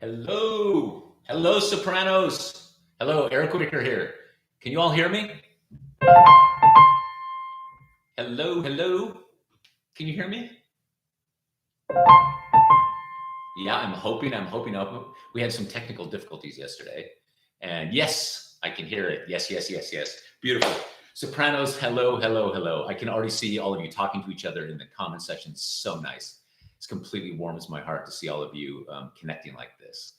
Hello. Hello, Sopranos. Hello, Eric Wicker here. Can you all hear me? Hello, hello. Can you hear me? Yeah, I'm hoping. We had some technical difficulties yesterday. And yes, I can hear it. Yes. Beautiful. Sopranos, hello, hello, hello. I can already see all of you talking to each other in the comment section. So nice. It's completely warms my heart to see all of you connecting like this.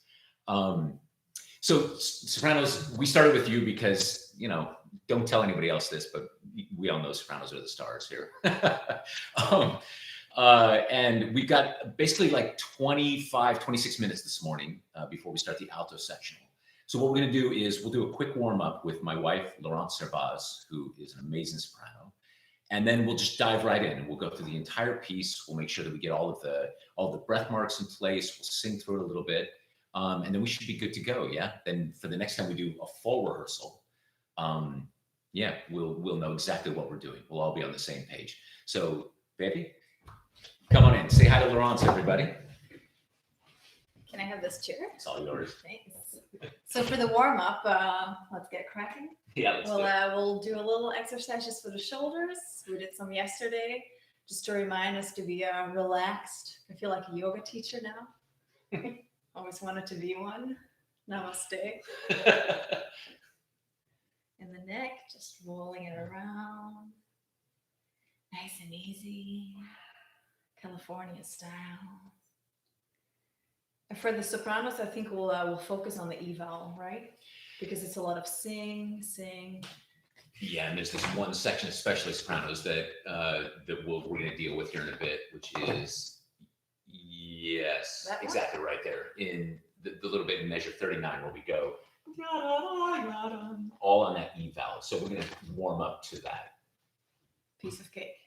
So Sopranos, we started with you because, don't tell anybody else this, but we all know Sopranos are the stars here. And we've got basically like 26 minutes this morning before we start the alto sectional. So what we're going to do is we'll do a quick warm up with my wife, Laurence Servaz, who is an amazing soprano. And then we'll just dive right in and we'll go through the entire piece. We'll make sure that we get all the breath marks in place. We'll sing through it a little bit. And then we should be good to go. Yeah. Then for the next time we do a full rehearsal, we'll know exactly what we're doing. We'll all be on the same page. So, baby, come on in. Say hi to Laurence, everybody. Can I have this chair? It's all yours. Thanks. So for the warm up, let's get cracking. Yeah, we'll do a little exercises for the shoulders. We did some yesterday, just to remind us to be relaxed. I feel like a yoga teacher now. Always wanted to be one. Namaste. And the neck, just rolling it around. Nice and easy. California style. And for the sopranos, I think we'll focus on the eval, right? Because it's a lot of sing. Yeah, and there's this one section, especially sopranos, that we're going to deal with here in a bit, which is exactly right there in the little bit in measure 39 where we go all on that eval. So we're going to warm up to that. Piece of cake.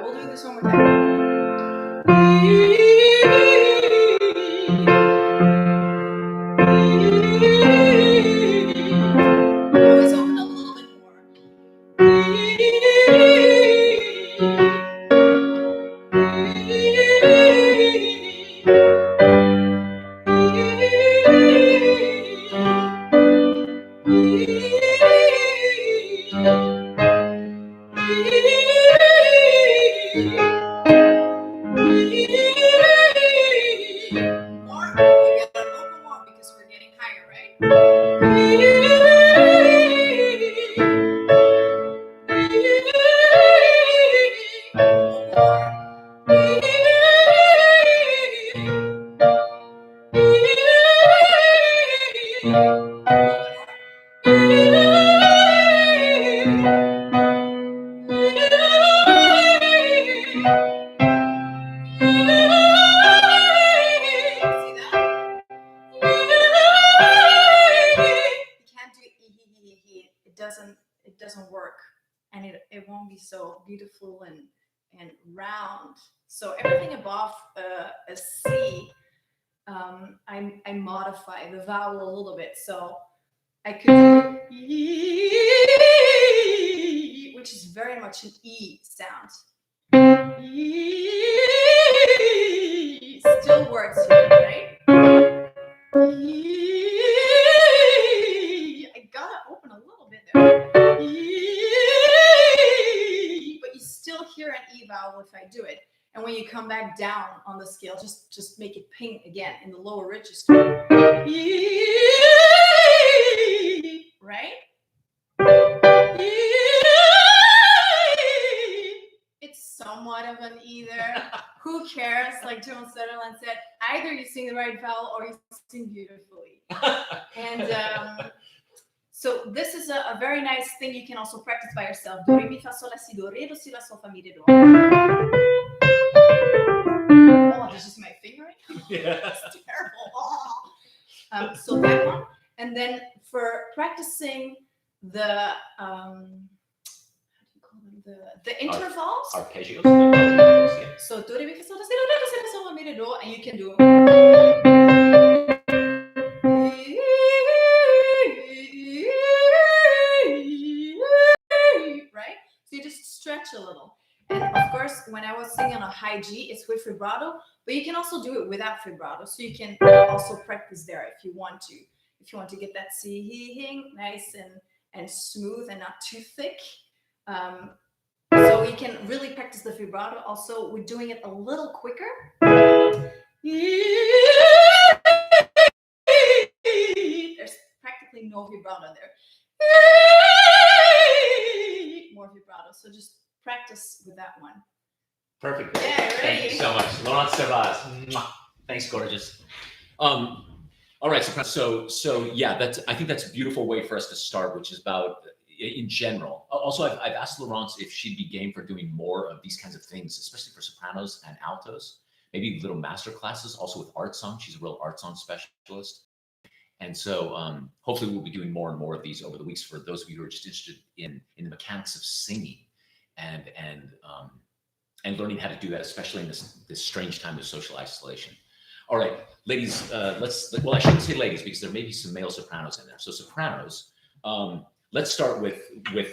We'll do this one more time. work, and it won't be so beautiful and round. So everything above a C, I modify the vowel a little bit. So I could do E, which is very much an E sound. E still works here, right? I gotta open a little bit there. But you still hear an E vowel if I do it. And when you come back down on the scale, just make it ping again in the lower register. Right? It's somewhat of an E there. Who cares? Like Joan Sutherland said, either you sing the right vowel or you sing beautifully. And so this is a very nice thing you can also practice by yourself. Do, re, mi, fa, sol, la, si, do, re, do, si, la, sol, fa, mi, re, do. Oh, did you see my fingering? Yeah. It's terrible. Oh. So that one. And then for practicing the the intervals. Arpeggios. So do, re, mi, fa, sol, la, si, do, re, do, si, la, sol, fa, mi, re, do, and you can do. Right? So you just stretch a little. And of course, when I was singing on a high G, it's with vibrato, but you can also do it without vibrato. So you can also practice there if you want to. If you want to get that singing nice and smooth and not too thick. So you can really practice the vibrato. Also, we're doing it a little quicker. There's practically no vibrato there. More vibrato. So just practice with that one. Perfect. Yeah, Thank you so much. Laurence Servaz. Thanks, gorgeous. All right, so yeah, I think that's a beautiful way for us to start, which is about in general. Also, I've asked Laurence if she'd be game for doing more of these kinds of things, especially for sopranos and altos, maybe little master classes, also with art song. She's a real art song specialist. And so hopefully we'll be doing more and more of these over the weeks for those of you who are just interested in the mechanics of singing and learning how to do that, especially in this strange time of social isolation. All right, ladies, well, I shouldn't say ladies because there may be some male sopranos in there. So sopranos, let's start with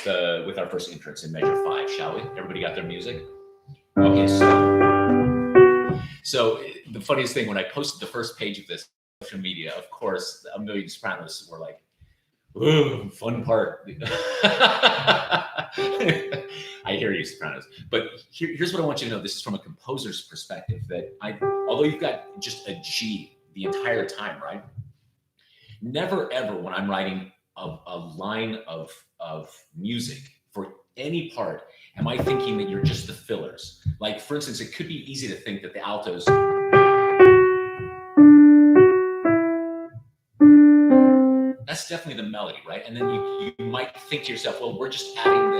our first entrance in measure 5, shall we? Everybody got their music? Okay, so the funniest thing, when I posted the first page of this on social media, of course, a million sopranos were like, ooh, fun part. I hear you, sopranos. But here's what I want you to know. This is from a composer's perspective, that although you've got just a G the entire time, right? Never, ever, when I'm writing a line of music for any part, am I thinking that you're just the fillers. Like, for instance, it could be easy to think that the altos, that's definitely the melody, right? And then you might think to yourself, well, we're just adding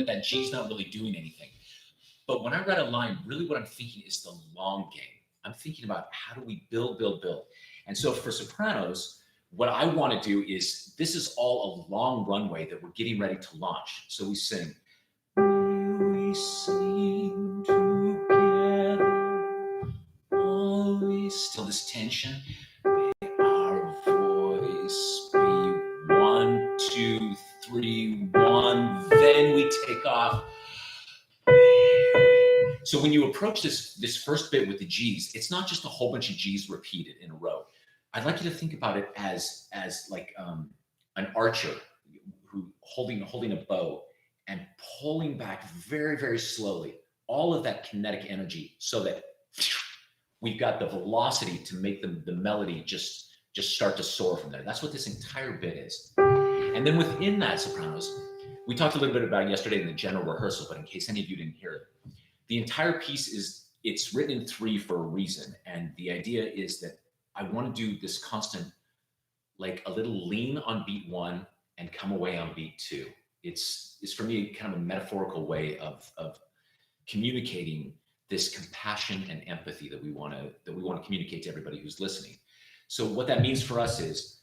that G's not really doing anything. But when I write a line, really what I'm thinking is the long game. I'm thinking about how do we build. And so for sopranos, what I want to do is, this is all a long runway that we're getting ready to launch. So we sing, we sing together, always, still this tension. May our voice be 1, 2, 3, 1, then we take off. So when you approach this first bit with the G's, it's not just a whole bunch of G's repeated in a row. I'd like you to think about it as like an archer who holding a bow and pulling back very, very slowly, all of that kinetic energy, so that we've got the velocity to make the melody just start to soar from there. That's what this entire bit is. And then within that, sopranos, we talked a little bit about it yesterday in the general rehearsal, but in case any of you didn't hear it, the entire piece it's written in 3 for a reason. And the idea is that I want to do this constant, like a little lean on beat 1 and come away on beat 2. It's for me kind of a metaphorical way of communicating this compassion and empathy that we want to communicate to everybody who's listening. So what that means for us is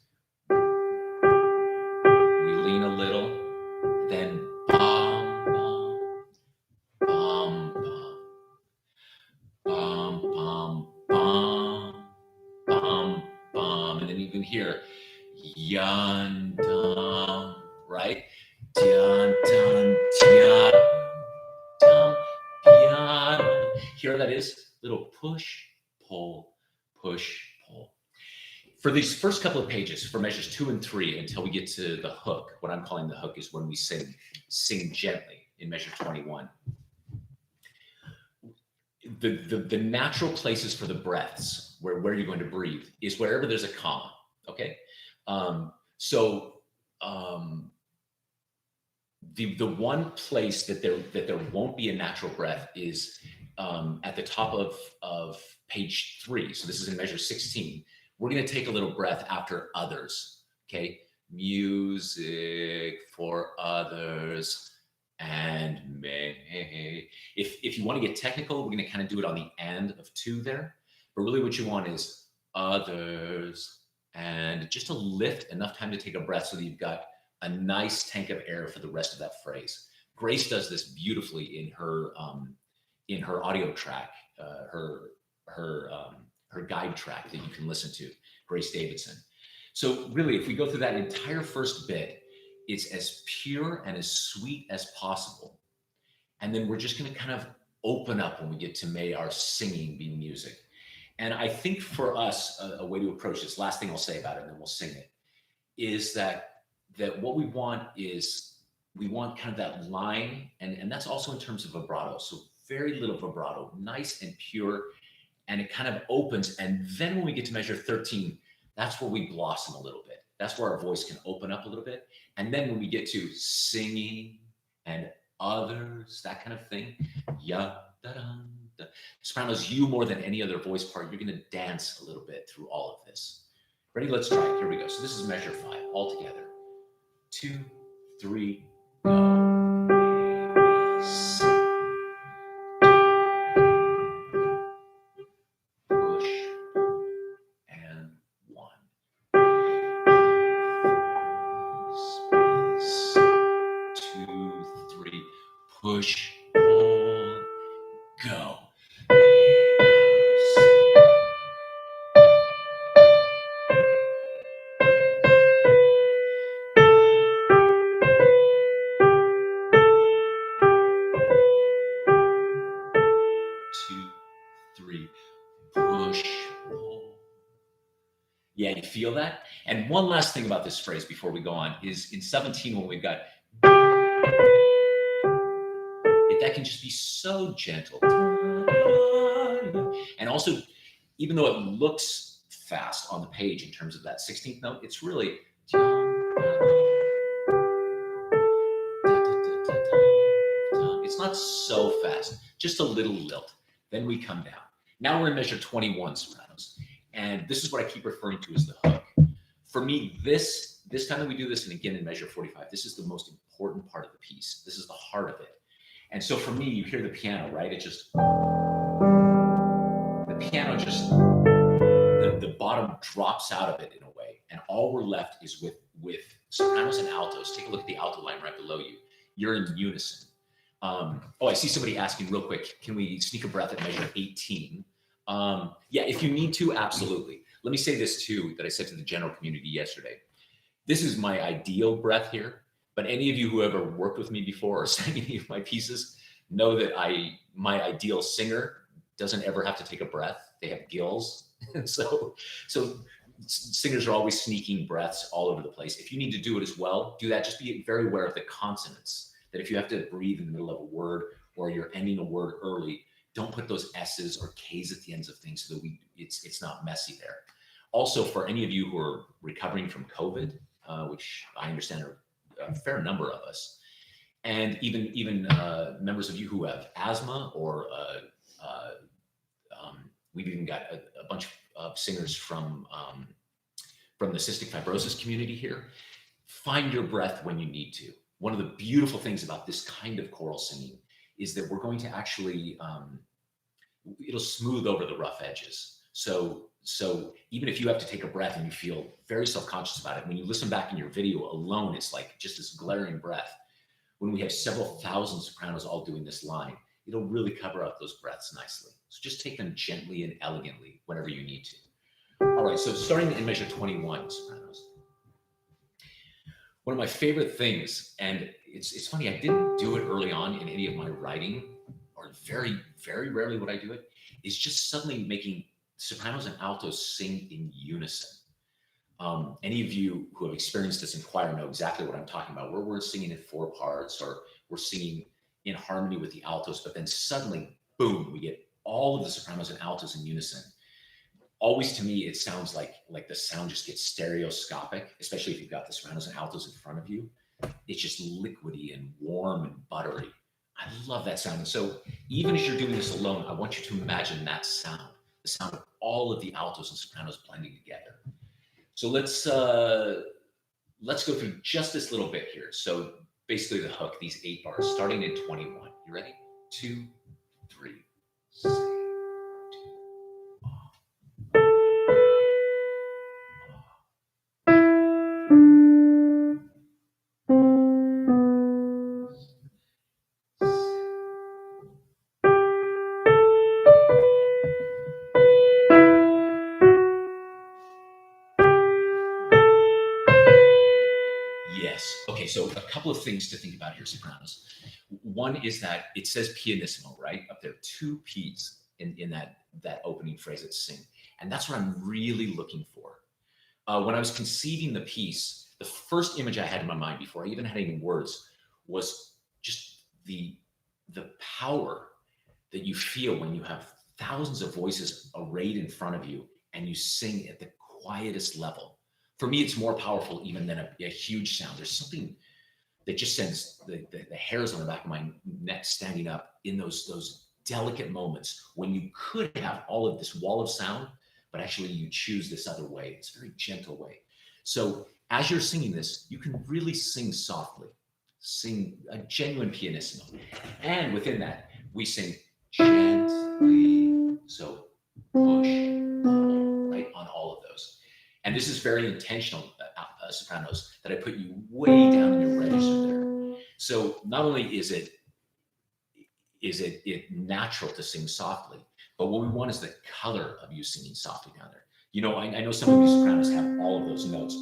Dun, dun, right? Dun, dun, dun, dun, dun. Here that is, little push, pull, push, pull. For these first couple of pages, for measures 2 and 3, until we get to the hook, what I'm calling the hook is when we sing gently in measure 21. The natural places for the breaths, where you're going to breathe, is wherever there's a comma, okay? So the one place that there won't be a natural breath is at the top of page 3. So this is in measure 16. We're going to take a little breath after others, okay? Music for others and may. If you want to get technical, we're going to kind of do it on the end of 2 there. But really what you want is others and just to lift enough time to take a breath so that you've got a nice tank of air for the rest of that phrase. Grace does this beautifully in her audio track, her guide track that you can listen to, Grace Davidson. So really, if we go through that entire first bit, it's as pure and as sweet as possible. And then we're just going to kind of open up when we get to may our singing be music. And I think for us, a way to approach this, last thing I'll say about it, and then we'll sing it, is that what we want is we want kind of that line, and that's also in terms of vibrato. So very little vibrato, nice and pure, and it kind of opens. And then when we get to measure 13, that's where we blossom a little bit. That's where our voice can open up a little bit. And then when we get to singing and others, that kind of thing, ya da da. Sopranos, you more than any other voice part, you're going to dance a little bit through all of this. Ready? Let's try it. Here we go. So this is measure 5 all together. 2, 3, go. Push and 1. Space. 2, 3. Push. Pull. Go. Yeah, you feel that? And one last thing about this phrase before we go on is in 17, when we've got, that can just be so gentle. And also, even though it looks fast on the page in terms of that 16th note, it's really, it's not so fast, just a little lilt. Then we come down. Now we're in measure 21 sopranos. And this is what I keep referring to as the hook. For me, this time that we do this, and again in measure 45, this is the most important part of the piece. This is the heart of it. And so for me, you hear the piano, right? It just, the piano just, the bottom drops out of it in a way. And all we're left is with sopranos and altos. Take a look at the alto line right below you. You're in unison. I see somebody asking real quick, can we sneak a breath at measure 18? Yeah, if you need to, absolutely. Let me say this too, that I said to the general community yesterday. This is my ideal breath here, but any of you who ever worked with me before or sang any of my pieces know that my ideal singer doesn't ever have to take a breath. They have gills. so singers are always sneaking breaths all over the place. If you need to do it as well, do that. Just be very aware of the consonants, that if you have to breathe in the middle of a word or you're ending a word early, don't put those S's or K's at the ends of things so that it's not messy there. Also, for any of you who are recovering from COVID, which I understand are a fair number of us, and even members of you who have asthma, or we've even got a bunch of singers from the cystic fibrosis community here. Find your breath when you need to. One of the beautiful things about this kind of choral singing is that we're going to actually, it'll smooth over the rough edges. So even if you have to take a breath and you feel very self-conscious about it, when you listen back in your video alone, it's like just this glaring breath. When we have several thousand sopranos all doing this line, it'll really cover up those breaths nicely. So just take them gently and elegantly whenever you need to. All right, so starting in measure 21, sopranos. one of my favorite things, and it's funny, I didn't do it early on in any of my writing, or very, very rarely would I do it, is just suddenly making sopranos and altos sing in unison. Any of you who have experienced this in choir know exactly what I'm talking about, where we're singing in four parts or we're singing in harmony with the altos, but then suddenly, boom, we get all of the sopranos and altos in unison. Always to me, it sounds like the sound just gets stereoscopic, especially if you've got the sopranos and altos in front of you. It's just liquidy and warm and buttery. I love that sound. And so even as you're doing this alone, I want you to imagine that sound, the sound of all of the altos and sopranos blending together. So let's go through just this little bit here. So basically the hook, these 8 bars, starting in 21. You ready? 2, 3, 6. Yes. Okay, so a couple of things to think about here, sopranos. One is that it says pianissimo, right? Up there, 2 P's in that opening phrase that's sing. And that's what I'm really looking for. When I was conceiving the piece, the first image I had in my mind before I even had any words was just the power that you feel when you have thousands of voices arrayed in front of you and you sing at the quietest level. For me, it's more powerful even than a huge sound. There's something that just sends the hairs on the back of my neck standing up in those delicate moments when you could have all of this wall of sound, but actually you choose this other way. It's a very gentle way. So as you're singing this, you can really sing softly, sing a genuine pianissimo. And within that, we sing gently. So push, pull, right, on all of those. And this is very intentional, sopranos, that I put you way down in your register there. So not only is it natural to sing softly, but what we want is the color of you singing softly down there. You know, I know some of you sopranos have all of those notes,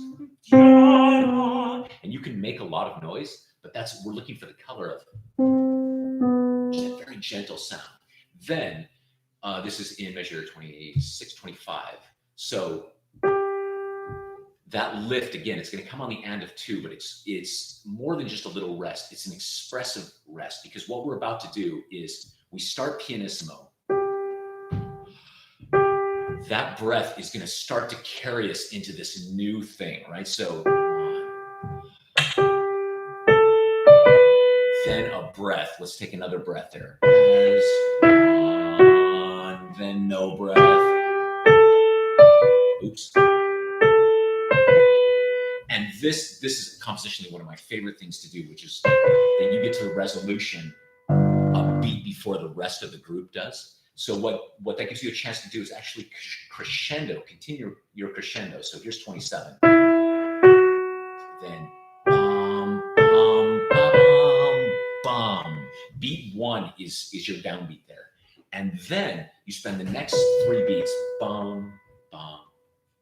and you can make a lot of noise, but we're looking for the color of just a very gentle sound. Then this is in measure 26, 25. So that lift, again, it's going to come on the end of 2, but it's more than just a little rest. It's an expressive rest, because what we're about to do is we start pianissimo. That breath is going to start to carry us into this new thing, right? So then a breath. Let's take another breath there. Then no breath. Oops. And this is compositionally one of my favorite things to do, which is that you get to the resolution a beat before the rest of the group does. So what that gives you a chance to do is actually crescendo, continue your crescendo. So here's 27. Then bum, bum, bum, bum. Beat 1 is your downbeat there. And then you spend the next 3 beats, bum, bum,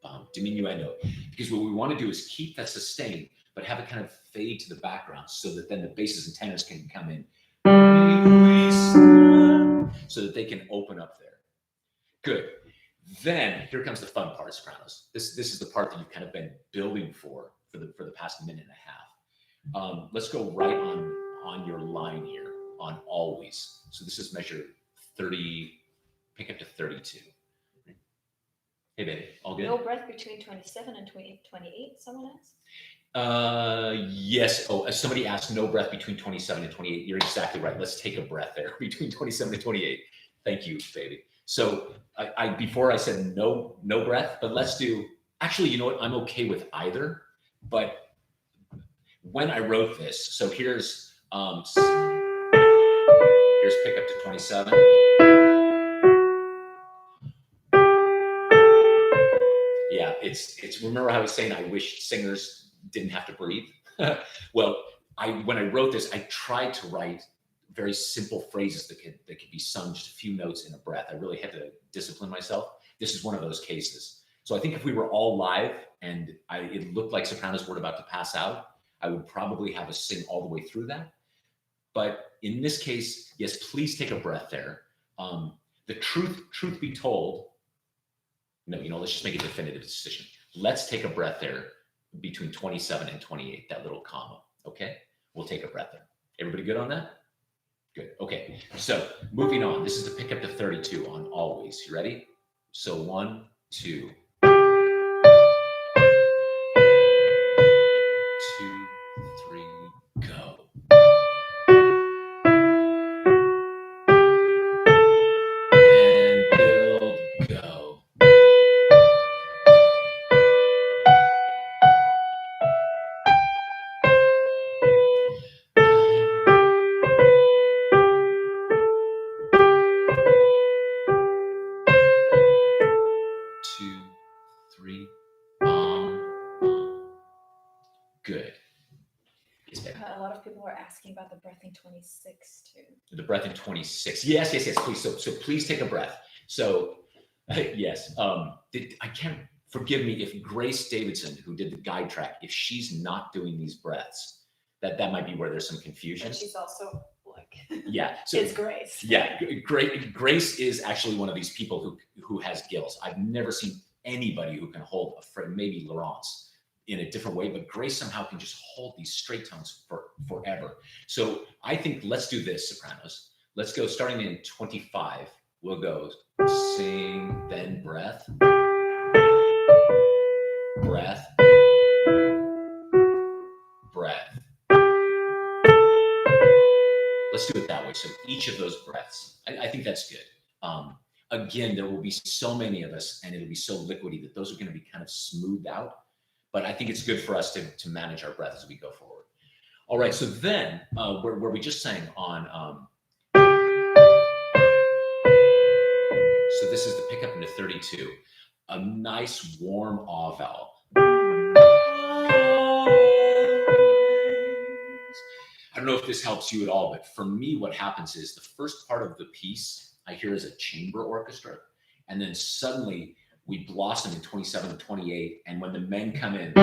bum, diminuendo. Because what we want to do is keep that sustain, but have it kind of fade to the background so that then the basses and tenors can come in. So that they can open up there. Good. Then here comes the fun part, sopranos. This is the part that you've kind of been building for the past minute and a half. Let's go right on your line here on always. So this is measure 30, pick up to 32. Hey, baby, all good? No breath between 27 and 28, someone asked? Yes. Oh, somebody asked no breath between 27 and 28. You're exactly right. Let's take a breath there between 27 and 28. Thank you, baby. So I before I said no breath, but let's do, actually, you know what? I'm okay with either. But when I wrote this, so here's pick up to 27. Yeah, it's remember how I was saying I wish singers didn't have to breathe? Well, when I wrote this, I tried to write very simple phrases that could be sung just a few notes in a breath. I really had to discipline myself. This is one of those cases. So I think if we were all live and it looked like sopranos were about to pass out, I would probably have us sing all the way through that. But in this case, yes, please take a breath there. The truth be told, no, let's just make a definitive decision. Let's take a breath there between 27 and 28, that little comma. Okay, we'll take a breath there. Everybody good on that? Good. Okay, so moving on. This is the pickup to 32 on always. You ready? So 1, 2, 2, 3, go. And build, go. 2, 3, good. A lot of people are asking about the breath in 26 too. The breath in 26. Yes, please. So please take a breath. So yes, I can't, forgive me if Grace Davidson, who did the guide track, if she's not doing these breaths, that might be where there's some confusion. And she's also like, yeah, so it's Grace. Yeah, Grace is actually one of these people who has gills. I've never seen anybody who can hold a phrase, maybe Laurence in a different way, but Grace somehow can just hold these straight tones forever. So I think let's do this, sopranos. Let's go starting in 25. We'll go sing, then breath, breath, breath. Let's do it that way. So each of those breaths, I think that's good. Again, there will be so many of us and it'll be so liquidy that those are going to be kind of smoothed out. But I think it's good for us to manage our breath as we go forward. All right, so then where we just sang on, so this is the pickup into 32, a nice warm ah vowel. I don't know if this helps you at all, but for me, what happens is the first part of the piece I hear is a chamber orchestra, and then suddenly we blossom in 27 and 28, and when the men come in,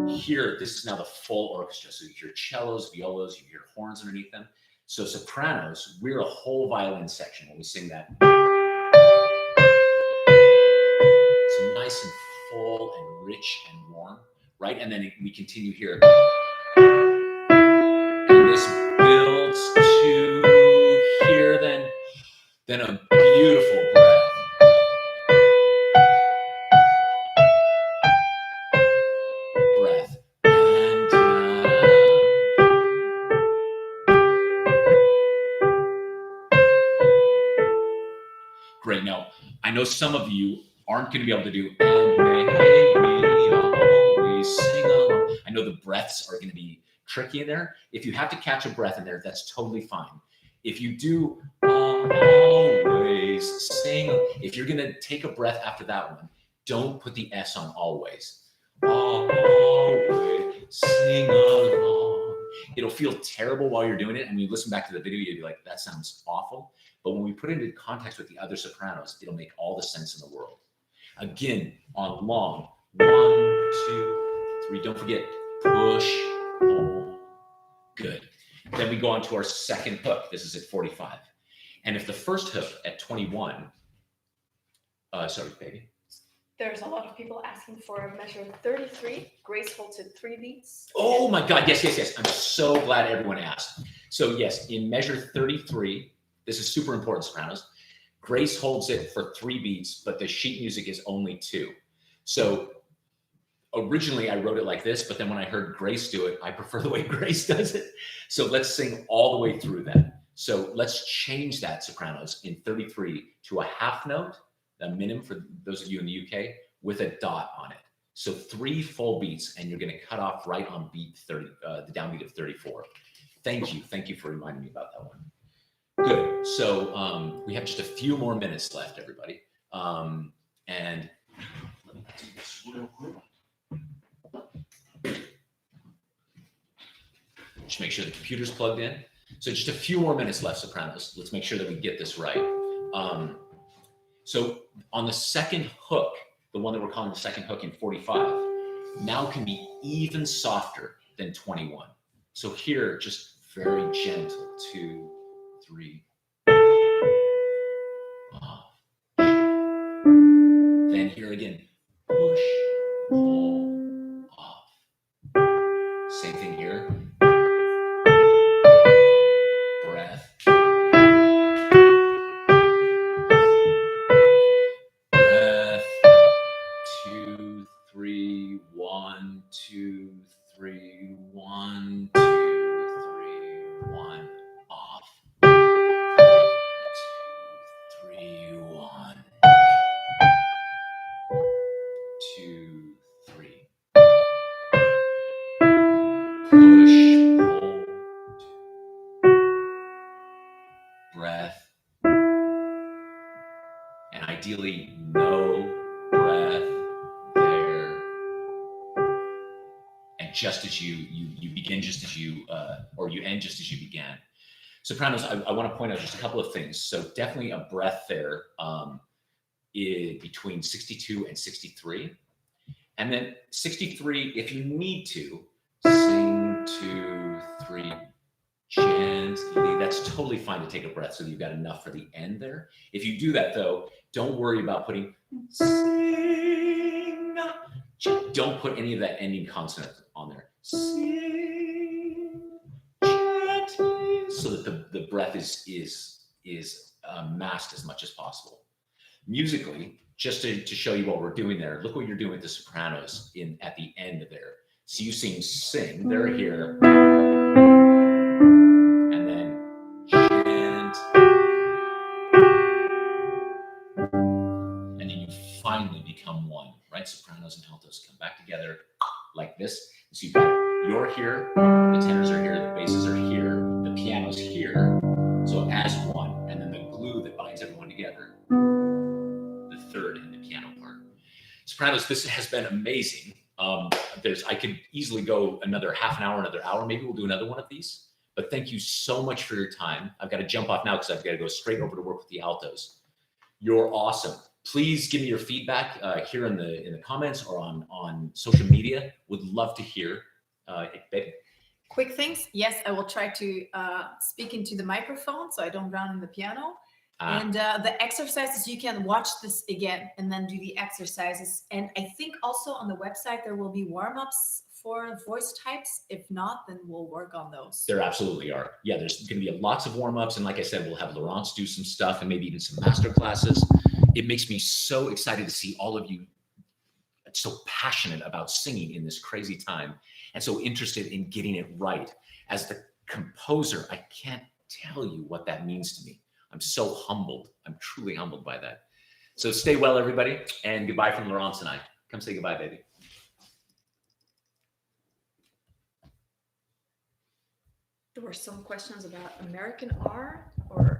here, this is now the full orchestra. So you hear cellos, violas, you hear horns underneath them. So sopranos, we're a whole violin section when we sing that. So nice and full and rich and warm, right? And then we continue here. And this builds to here, then a beautiful breath. Breath. And great. Now, I know some of you aren't going to be able to do and may we always sing along. I know the breaths are going to be tricky in there. If you have to catch a breath in there, that's totally fine. If you do always sing, if you're going to take a breath after that one, don't put the S on always. Always sing along. It'll feel terrible while you're doing it. And when you listen back to the video, you'll be like, that sounds awful. But when we put it into context with the other sopranos, it'll make all the sense in the world. Again, on long, 1, 2, 3. Don't forget, push, pull. Good. Then we go on to our second hook. This is at 45. And if the first hook at 21, sorry, baby. There's a lot of people asking for measure 33. Grace holds it 3 beats. Oh my God, yes. I'm so glad everyone asked. So yes, in measure 33, this is super important, sopranos. Grace holds it for 3 beats, but the sheet music is only 2. So originally I wrote it like this, but then when I heard Grace do it, I prefer the way Grace does it. So let's sing all the way through that. So let's change that, sopranos, in 33 to a half note, a minim for those of you in the UK, with a dot on it. So 3 full beats, and you're going to cut off right on beat 30, the downbeat of 34. Thank you for reminding me about that one. Good. So we have just a few more minutes left, everybody. And let me do this real quick. Just make sure the computer's plugged in. So just a few more minutes left, sopranos. Let's make sure that we get this right. So on the second hook, the one that we're calling the second hook in 45, now can be even softer than 21. So here, just very gentle, 2, 3, off. Then here again, push, pull, off. Same thing here. Breath. Breath. 2, 3, 1, 2, 3, 1, 2, 3, 1, off. 2, 3, 1. 2, 3. Push, pull. Breath. And ideally, no breath there. And just as you begin, just as you or you end just as you began. Sopranos, I want to point out just a couple of things. So definitely a breath there between 62 and 63. And then 63, if you need to, sing 2, 3, gently. That's totally fine to take a breath so that you've got enough for the end there. If you do that though, don't worry about putting sing. Don't put any of that ending consonant on there. Sing gently, so that the breath is masked as much as possible. Musically, just to show you what we're doing there, look what you're doing with the sopranos at the end there. So you sing, they're here. And then chant. And then you finally become one, right? Sopranos and altos come back together like this. So you've got you're here, the tenors are here, the basses are here, the piano's here. So as one, and then the glue that binds everyone together, the third in the piano part. Sopranos, this has been amazing. I could easily go another half an hour, another hour. Maybe we'll do another one of these. But thank you so much for your time. I've got to jump off now because I've got to go straight over to work with the altos. You're awesome. Please give me your feedback here in the comments or on social media. Would love to hear it, baby. Quick things. Yes, I will try to speak into the microphone so I don't drown in the piano. And the exercises, you can watch this again and then do the exercises. And I think also on the website, there will be warm-ups for voice types. If not, then we'll work on those. There absolutely are. Yeah, there's going to be lots of warm-ups. And like I said, we'll have Laurence do some stuff and maybe even some master classes. It makes me so excited to see all of you so passionate about singing in this crazy time and so interested in getting it right. As the composer, I can't tell you what that means to me. I'm so humbled. I'm truly humbled by that. So stay well, everybody, and goodbye from Laurence and I. Come say goodbye, baby. There were some questions about American R or